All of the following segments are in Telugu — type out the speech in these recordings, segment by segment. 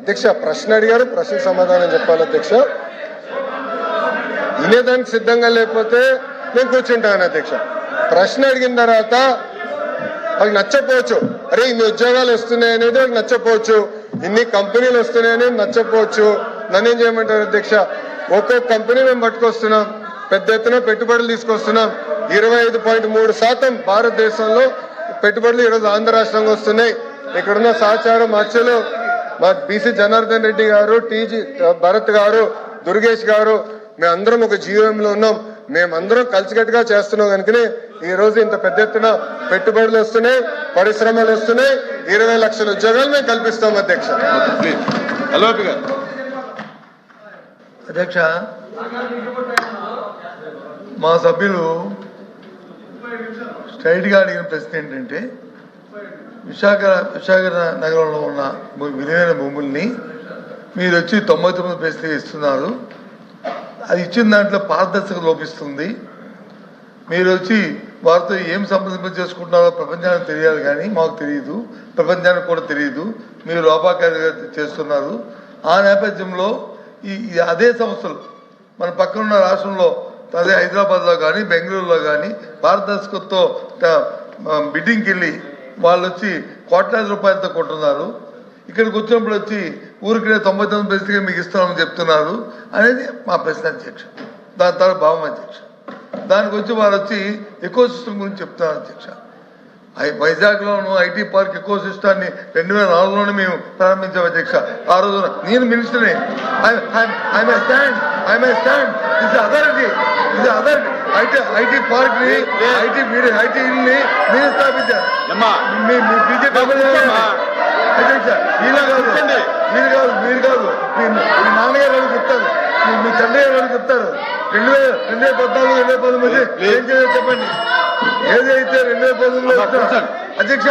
అధ్యక్ష ప్రశ్న అడిగారు, ప్రశ్న సమాధానం చెప్పాలి అధ్యక్ష. వినేదానికి సిద్ధంగా లేకపోతే నేను కూర్చుంటాను అధ్యక్ష. ప్రశ్న అడిగిన తర్వాత వాళ్ళకి నచ్చపోవచ్చు, అరే ఇన్ని ఉద్యోగాలు వస్తున్నాయి అనేది వాళ్ళకి నచ్చపోవచ్చు, ఇన్ని కంపెనీలు వస్తున్నాయని నచ్చపోవచ్చు. నన్నేం చేయమంటారు అధ్యక్ష? ఒక్కొక్క కంపెనీ మేము పట్టుకొస్తున్నాం, పెద్ద ఎత్తున పెట్టుబడులు తీసుకొస్తున్నాం. 25.3% భారతదేశంలో పెట్టుబడులు ఈరోజు ఆంధ్ర రాష్ట్రంగా వస్తున్నాయి. ఇక్కడున్న సహచారం మత్స్యలు మా బీసీ జనార్దన్ రెడ్డి గారు, టీజీ భరత్ గారు, దుర్గేష్ గారు, మేమందరం ఒక జీవోఎంలో ఉన్నాం. మేమందరం కలిసికట్టుగా చేస్తున్నాం కనుకనే ఈ రోజు ఇంత పెద్ద ఎత్తున పెట్టుబడులు వస్తున్నాయి, పరిశ్రమలు వస్తున్నాయి, 20 లక్షల ఉద్యోగాలు మేము కల్పిస్తాం అధ్యక్ష. అధ్యక్ష, మా సభ్యులు స్ట్రైట్గా అడిగిన ప్రశ్న ఏంటంటే విశాఖ నగరంలో ఉన్న విలువైన భూముల్ని మీరు వచ్చి 99 పైసలు ఇస్తున్నారు. అది ఇచ్చిన దాంట్లో పారదర్శకత లోపిస్తుంది. మీరు వచ్చి వారితో ఏం సంప్రదింపు చేసుకుంటున్నారో ప్రపంచానికి తెలియాలి, కానీ మాకు తెలియదు, ప్రపంచానికి కూడా తెలియదు. మీరు లోపాకారిగా చేస్తున్నారు. ఆ నేపథ్యంలో అదే సంస్థలు మన పక్కనున్న రాష్ట్రంలో, అదే హైదరాబాద్లో కానీ బెంగళూరులో కానీ పారదర్శకతతో బిడ్డింగ్కి వెళ్ళి వాళ్ళు వచ్చి కోట్లాది రూపాయలతో కొంటున్నారు. ఇక్కడికి వచ్చినప్పుడు వచ్చి ఊరికే 99 పైసలుగా మీకు ఇస్తామని చెప్తున్నారు అనేది మా ప్రశ్న అధ్యక్ష. దాని తర్వాత భావం అధ్యక్ష. దానికి వచ్చి వారు వచ్చి ఎకో సిస్టమ్ గురించి చెప్తున్నారు అధ్యక్ష. వైజాగ్లోను ఐటీ పార్క్ ఎకో సిస్టాన్ని 2004లోనే మేము ప్రారంభించాం అధ్యక్ష. ఆ రోజున నేను మినిస్టర్ని ఐటీ పార్క్ ని ఐటీని నేను స్థాపించాను. బీజేపీ అధ్యక్ష. మీరు కాదు మీ నాన్నగారు అని చెప్తారు, మీ తండ్రి గారు అని చెప్తారు. 2014, 2019 ఏం చేయాలో చెప్పండి. ఏదైతే 2019లో అధ్యక్ష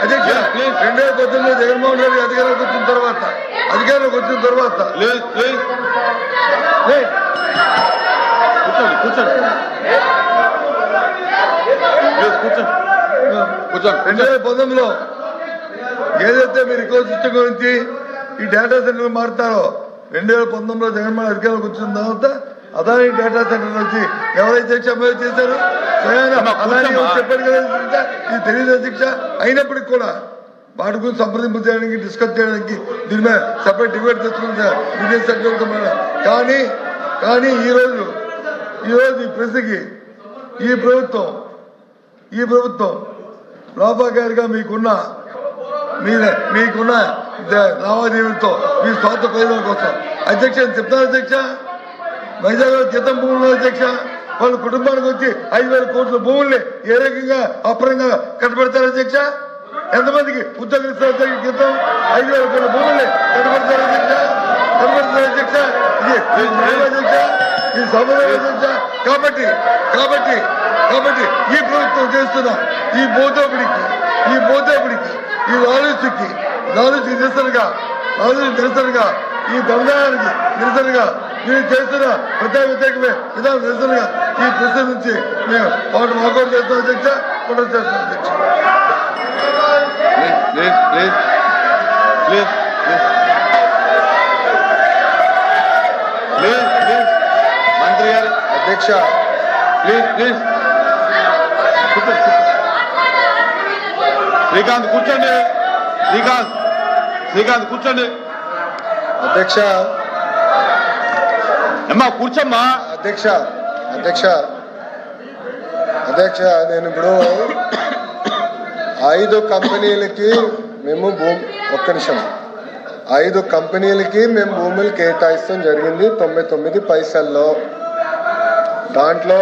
2019లో జగన్మోహన్ రెడ్డి అధికారంలోకి వచ్చిన తర్వాత కూర్చోండి 2019లో ఏదైతే మీరు ఎకో సిస్టమ్ గురించి ఈ డేటా సెంటర్లు మారుతారో 2019లో జగన్మోహన్ అధికారంలోకి వచ్చిన తర్వాత అదాని డేటా సెంటర్ వచ్చి ఎవరైతే అమలు చేశారో చెప్పారు కదా. ఇది తెలియదు అధ్యక్ష. అయినప్పటికీ కూడా వాటి గురించి సంప్రదింపు చేయడానికి, డిస్కస్ చేయడానికి దీని మీద సపరేట్ డిబేట్ తెచ్చుకుంటా విదేశీ సభ్యులతో. కానీ ఈరోజు ఈ ప్రశ్నకి ఈ ప్రభుత్వం లోపాకారిగా మీకున్న లావాదేవీలతో మీ స్వార్థ ప్రయోజనం కోసం అధ్యక్ష చెప్తారు అధ్యక్ష. వైజాగ్ గీతం భూములు అధ్యక్ష, వాళ్ళ కుటుంబానికి వచ్చి 5,000 కోట్ల భూముల్ని ఏ రకంగా అపరంగా కట్టబెడతారు అధ్యక్ష? ఎంతమందికి ఉద్యోగులు ఇస్తారు గీతం? 5,000 కోట్ల భూముల్ని కట్టబెడతారు అధ్యక్ష. ఇది సమాధానం అధ్యక్ష. కాబట్టి ఈ ప్రభుత్వం చేస్తున్న ఈ మోదోపిడికి ఈ లాలూచికి నిరసనగా ఈ దండానికి నిరసనగా మీరు చేస్తున్న వ్యతిరేకమే విధానం నిరసనగా ఈ ప్రశ్న నుంచి మేము వాకౌట్ చేస్తాం అధ్యక్ష. కొనసాగుతాం చేస్తాం అధ్యక్ష. మంత్రి గారు అధ్యక్ష ప్లీజ్ శ్రీకాంత్ కూర్చోండి. శ్రీకాంత్ కూర్చోండి అధ్యక్ష. అమ్మా కూర్చోమ్మా అధ్యక్ష. నేను ఇప్పుడు 5 కంపెనీలకి మేము ఒక్క నిమిషం 5 కంపెనీలకి మేము భూములు కేటాయిస్తాం జరిగింది 99 పైసల్లో. దాంట్లో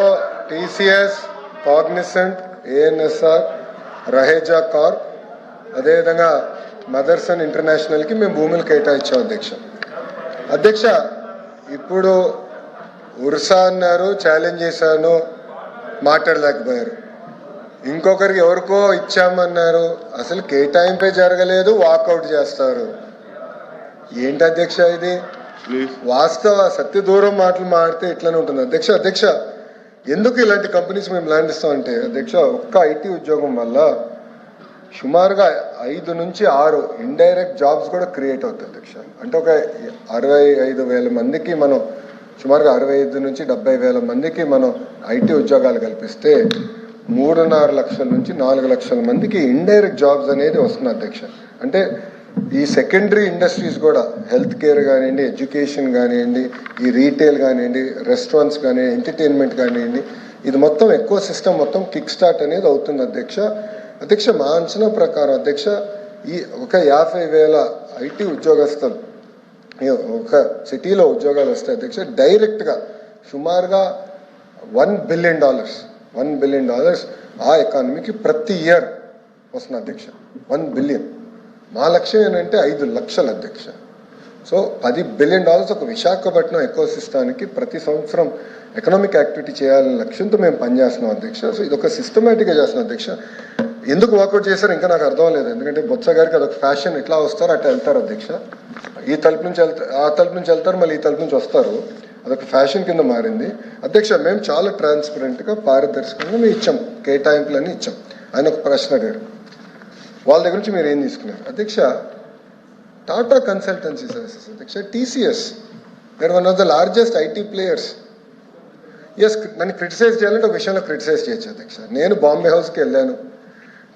TCS, Cognizant, ANSR, Raheja Corp, అదేవిధంగా మదర్సన్ ఇంటర్నేషనల్కి మేము భూములు కేటాయించాం అధ్యక్ష. ఇప్పుడు ఉర్సా అన్నారు, ఛాలెంజ్ చేశాను, మాట్లాడలేకపోయారు. ఇంకొకరికి ఎవరికో ఇచ్చామన్నారు, అసలు కేటాయింపే జరగలేదు, వాకౌట్ చేస్తారు. ఏంటి అధ్యక్ష ఇది? వాస్తవ సత్య దూరం మాటలు మాడితే ఇట్లనే ఉంటుంది అధ్యక్ష. ఎందుకు ఇలాంటి కంపెనీస్ మేము ల్యాండ్ ఇస్తామంటే అధ్యక్ష, ఒక్క ఐటీ ఉద్యోగం వల్ల సుమారుగా 5 నుంచి 6 ఇండైరెక్ట్ జాబ్స్ కూడా క్రియేట్ అవుతాయి అధ్యక్ష. అంటే ఒక 65,000 మందికి మనం సుమారుగా 65 నుంచి 70,000 మందికి మనం ఐటీ ఉద్యోగాలు కల్పిస్తే 3.5 లక్షల నుంచి 4 లక్షల మందికి ఇండైరెక్ట్ జాబ్స్ అనేది వస్తుంది అధ్యక్ష. అంటే ఈ సెకండరీ ఇండస్ట్రీస్ కూడా హెల్త్ కేర్ కానివ్వండి, ఎడ్యుకేషన్ కానివ్వండి, ఈ రీటైల్ కానివ్వండి, రెస్టారెంట్స్ కానివ్వండి, ఎంటర్టైన్మెంట్ కానివ్వండి, ఇది మొత్తం ఎక్కువ సిస్టమ్ మొత్తం కిక్ స్టార్ట్ అనేది అవుతుంది అధ్యక్ష. అధ్యక్ష మా అంచనా ప్రకారం అధ్యక్ష ఈ ఒక 50,000 ఐటీ ఉద్యోగస్తులు ఒక సిటీలో ఉద్యోగాలు వస్తాయి అధ్యక్ష. డైరెక్ట్గా సుమారుగా $1 బిలియన్ ఆ ఎకానమీకి ప్రతి ఇయర్ వస్తుంది అధ్యక్ష. 1 బిలియన్. మా లక్ష్యం ఏంటంటే 5 లక్షలు అధ్యక్ష. సో $10 బిలియన్ ఒక విశాఖపట్నం ఎకో సిస్టానికి ప్రతి సంవత్సరం ఎకనామిక్ యాక్టివిటీ చేయాలనే లక్ష్యంతో మేము పనిచేస్తున్నాం అధ్యక్ష. సో ఇది ఒక సిస్టమేటిక్గా చేస్తున్నాం అధ్యక్ష. ఎందుకు వాకౌట్ చేశారు ఇంకా నాకు అర్థం లేదు. ఎందుకంటే బొత్స గారికి అదొక ఫ్యాషన్, ఇట్లా వస్తారు అట్లా వెళ్తారు అధ్యక్ష. ఈ తలుపు నుంచి వెళ్తారు, ఆ తలుపు నుంచి వెళ్తారు, మళ్ళీ ఈ తలుపు నుంచి వస్తారు. అదొక ఫ్యాషన్ కింద మారింది అధ్యక్ష. మేము చాలా ట్రాన్స్పరెంట్గా పారదర్శకంగా మేము ఇచ్చాం, కేటాయింపులన్నీ ఇచ్చాం. ఆయన ఒక ప్రశ్న అడిగారు, వాళ్ళ దగ్గర నుంచి మీరు ఏం తీసుకున్నారు అధ్యక్ష? టాటా కన్సల్టెన్సీ సర్వీసెస్ అధ్యక్ష, TCS, they're one of the largest IT players. Yes, నన్ను క్రిటిసైజ్ చేయాలంటే ఒక విషయంలో క్రిటిసైజ్ చేయొచ్చు అధ్యక్ష. నేను బాంబే హౌస్కి వెళ్ళాను,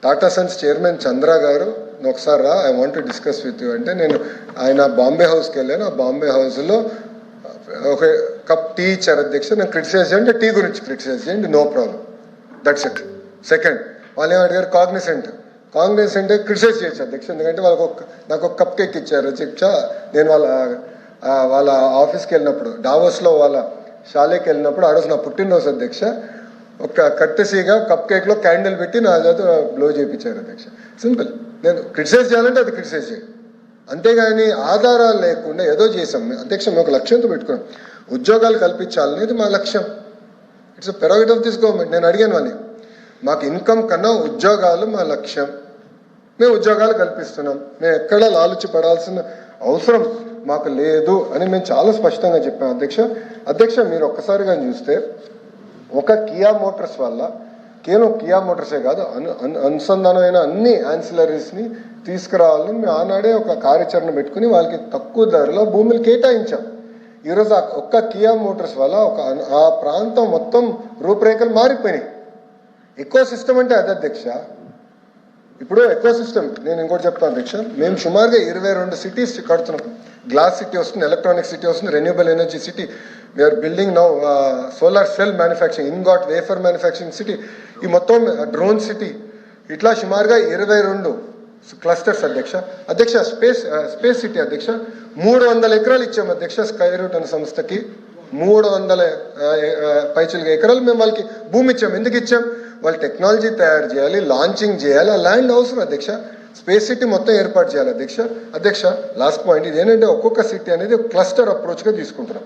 టాటా సన్స్ చైర్మన్ చంద్ర గారు ఒకసారి రా, I want to discuss with you అంటే నేను ఆయన బాంబే హౌస్కి వెళ్ళాను. ఆ బాంబే హౌస్లో ఒక కప్ టీ ఇచ్చారు అధ్యక్ష. నేను క్రిటిసైజ్ చేయండి, టీ గురించి క్రిటిసైజ్ చేయండి, no problem, that's it. Second, వాళ్ళు ఏమడిగారు, కాగ్నిసెంట్ క్రిటిసైజ్ చేయొచ్చు అధ్యక్ష. ఎందుకంటే వాళ్ళకు నాకు ఒక కప్ కేక్ ఇచ్చారు అధ్యక్ష. నేను వాళ్ళ ఆఫీస్కి వెళ్ళినప్పుడు, డావోస్లో వాళ్ళ షాలేకి వెళ్ళినప్పుడు, ఆ రోజు నా పుట్టినరోజు అధ్యక్ష, ఒక కట్టెసీగా కప్ కేక్లో క్యాండిల్ పెట్టి నా చేత బ్లో చేయించారు అధ్యక్ష. సింపుల్. నేను క్రిటిసైజ్ చేయాలంటే అది క్రిటిసైజ్ చేయాలి, అంతేగాని ఆధారాలు లేకుండా ఏదో చేసాం అధ్యక్ష. మేము ఒక లక్ష్యంతో పెట్టుకున్నాం, ఉద్యోగాలు కల్పించాలనేది మా లక్ష్యం. It's prerogative of this government. నేను అడిగాను వాళ్ళని, మాకు ఇన్కమ్ కన్నా ఉద్యోగాలు మా లక్ష్యం, మేము ఉద్యోగాలు కల్పిస్తున్నాం, మేము ఎక్కడ లాలుచి పడాల్సిన అవసరం మాకు లేదు అని మేము చాలా స్పష్టంగా చెప్పాం అధ్యక్ష. మీరు ఒక్కసారిగా చూస్తే ఒక కియా మోటార్స్ వల్ల కేవలం కియా మోటార్సే కాదు, అనుసంధానమైన అన్ని యాన్సిలరీస్ని తీసుకురావాలని మేము ఆనాడే ఒక కార్యాచరణ పెట్టుకుని వాళ్ళకి తక్కువ ధరలో భూములు కేటాయించాం. ఈరోజు ఒక్క కియా మోటార్స్ వల్ల ఆ ప్రాంతం మొత్తం రూపురేఖలు మారిపోయినాయి. ఎకో సిస్టమ్ అంటే అది అధ్యక్ష. ఇప్పుడు ఎకో సిస్టమ్ నేను ఇంకోటి చెప్తాను అధ్యక్ష. మేము సుమారుగా 22 సిటీస్ కడుతున్నాం. గ్లాస్ సిటీ వస్తుంది, ఎలక్ట్రానిక్ సిటీ వస్తుంది, renewable energy city, we're building now solar cell manufacturing, ingot wafer manufacturing city, ఈ మొత్తం డ్రోన్ సిటీ, ఇట్లా సుమారుగా 22 క్లస్టర్స్ అధ్యక్ష. స్పేస్ సిటీ అధ్యక్ష 300 ఎకరాలు ఇచ్చాము అధ్యక్ష. స్కై రూట్ అనే సంస్థకి 300 పైచులుగా ఎకరాలు మేము వాళ్ళకి భూమి ఇచ్చాము. ఎందుకు ఇచ్చాం? వాళ్ళు టెక్నాలజీ తయారు చేయాలి, లాంచింగ్ చేయాలి, ఆ ల్యాండ్ అవసరం అధ్యక్ష. స్పేస్ సిటీ మొత్తం ఏర్పాటు చేయాలి అధ్యక్ష. లాస్ట్ పాయింట్ ఇది ఏంటంటే, ఒక్కొక్క సిటీ అనేది క్లస్టర్ అప్రోచ్గా తీసుకుంటున్నాం.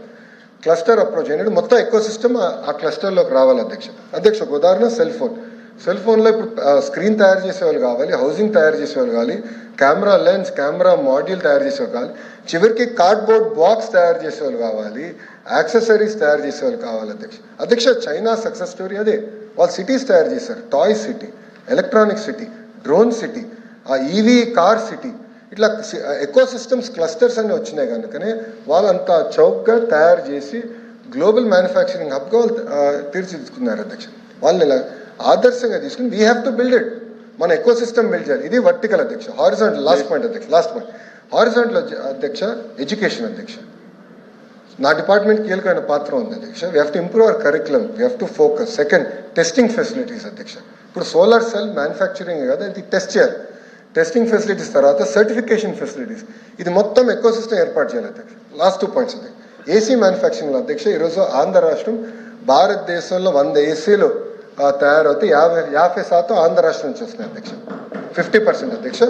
క్లస్టర్ అప్రోచ్ ఏంటంటే మొత్తం ఎకో సిస్టమ్ ఆ క్లస్టర్లోకి రావాలి అధ్యక్ష. ఒక ఉదాహరణ, సెల్ ఫోన్లో ఇప్పుడు స్క్రీన్ తయారు చేసేవాళ్ళు కావాలి, హౌసింగ్ తయారు చేసేవాళ్ళు కావాలి, కెమెరా లెన్స్, కెమెరా మాడ్యూల్ తయారు చేసేవాళ్ళు కావాలి, చివరికి కార్డ్బోర్డ్ బాక్స్ తయారు చేసేవాళ్ళు కావాలి, యాక్సెసరీస్ తయారు చేసేవాళ్ళు కావాలి అధ్యక్ష. చైనా సక్సెస్ స్టోరీ అదే. వాళ్ళు సిటీస్ తయారు చేశారు, toy city, electronic city, drone city, ఆ ఈవీ కార్ సిటీ, ఇట్లా ఎకో సిస్టమ్స్ క్లస్టర్స్ అన్నీ వచ్చినాయి కనుకనే వాళ్ళంతా చౌకగా తయారు చేసి గ్లోబల్ మ్యానుఫ్యాక్చరింగ్ హబ్గా వాళ్ళు తీర్చిదిద్దుకున్నారు అధ్యక్ష. వాళ్ళని ఇలా ఆదర్శంగా తీసుకుని we have to build it. మన ఎకో సిస్టమ్ బిల్డ్ చేయాలి. ఇది వర్టికల్ అధ్యక్ష. హారిజాంటల్ లాస్ట్ పాయింట్ హారిజాంటల్ అధ్యక్ష, ఎడ్యుకేషన్ అధ్యక్ష. నా డిపార్ట్మెంట్ కీలకమైన పాత్ర ఉంది అధ్యక్ష. We have to improve our curriculum, we have to focus. Second, testing facilities అధ్యక్ష. ఇప్పుడు సోలార్ సెల్ మ్యానుఫ్యాక్చరింగ్ కదా, ఇది టెస్ట్ చేయాలి. టెస్టింగ్ ఫెసిలిటీస్ తర్వాత సర్టిఫికేషన్ ఫెసిలిటీస్, ఇది మొత్తం ఎకో సిస్టమ్ ఏర్పాటు చేయాలి అధ్యక్ష. లాస్ట్ 2 పాయింట్స్ అధ్యక్ష. ఏసీ మ్యానుఫ్యాక్చరింగ్ అధ్యక్ష. ఈరోజు ఆంధ్ర రాష్ట్రం భారతదేశంలో 100 ఏసీలు తయారవుతాయి, 50% ఆంధ్ర రాష్ట్రం నుంచి వస్తున్నాయి అధ్యక్ష. 50% అధ్యక్ష.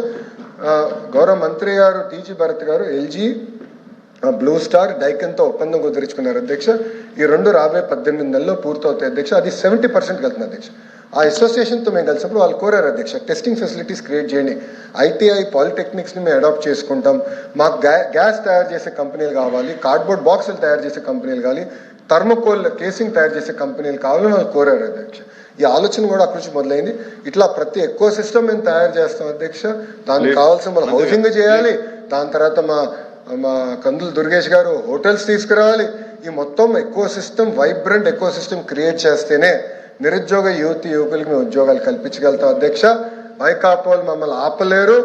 గౌరవ మంత్రి గారు టీజీ భరత్ గారు ఎల్జీ, బ్లూ స్టార్, డైకన్తో ఒప్పందం కుదుర్చుకున్నారు అధ్యక్ష. ఈ రెండు రాబోయే 18 నెలల్లో పూర్తవుతాయి అధ్యక్ష. అది 70% వెళ్తుంది అధ్యక్ష. ఆ అసోసియేషన్తో మేము కలిసినప్పుడు వాళ్ళు కోరారు అధ్యక్ష, టెస్టింగ్ ఫెసిలిటీస్ క్రియేట్ చేయండి, ఐటీఐ పాలిటెక్నిక్స్ని మేము అడాప్ట్ చేసుకుంటాం, మాకు గ్యాస్ తయారు చేసే కంపెనీలు కావాలి, కార్డ్బోర్డ్ బాక్సులు తయారు చేసే కంపెనీలు కావాలి, థర్మోకోల్ కేసింగ్ తయారు చేసే కంపెనీలు కావాలని వాళ్ళు కోరారు అధ్యక్ష. ఈ ఆలోచన కూడా అక్కడి నుంచి మొదలైంది. ఇట్లా ప్రతి ఎకో సిస్టమ్ మేము తయారు చేస్తాం అధ్యక్ష. దానికి కావాల్సిన మన హౌసింగ్ చేయాలి, దాని తర్వాత మా కందులు దుర్గేష్ గారు హోటల్స్ తీసుకురావాలి. ఈ మొత్తం eco system, vibrant eco system create చేస్తేనే నిరుద్యోగ యువకులకి మేము ఉద్యోగాలు కల్పించగలుగుతాం అధ్యక్ష. వైకాపోలు మమ్మల్ని ఆపలేరు.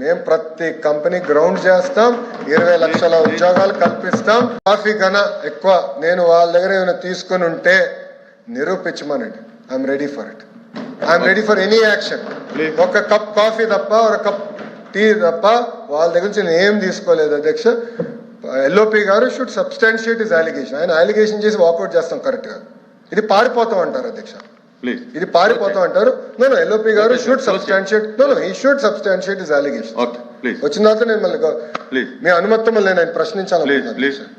మేము ప్రతి కంపెనీ గ్రౌండ్ చేస్తాం, 20 లక్షల ఉద్యోగాలు కల్పిస్తాం. కాఫీ కన్నా ఎక్కువ నేను వాళ్ళ దగ్గర ఏమైనా తీసుకుని ఉంటే నిరూపించమనండి. I'm ready for it. I'm ready for any action. ఒక కప్ కాఫీ తప్ప, ఒక కప్ టీ తప్ప వాళ్ళ దగ్గర నుంచి నేను ఏం తీసుకోలేదు అధ్యక్ష. ఎల్ఓపి గారు షుడ్ సబ్స్టాన్షియేట్ ఇస్ అలిగేషన్. ఆయన అలిగేషన్ చేసి వాకౌట్ చేస్తాం కరెక్ట్ గా. ఇది పారిపోతాం అంటారు అధ్యక్ష, ఇది పారిపోతాం అంటారు. నో ఎల్ఓపి గారు should substantiate, he should substantiate his allegation. వచ్చిన తర్వాత నేను మళ్ళీ మీ అనుమతి మళ్ళీ నేను ప్రశ్నించాలనుకుంటున్నాను.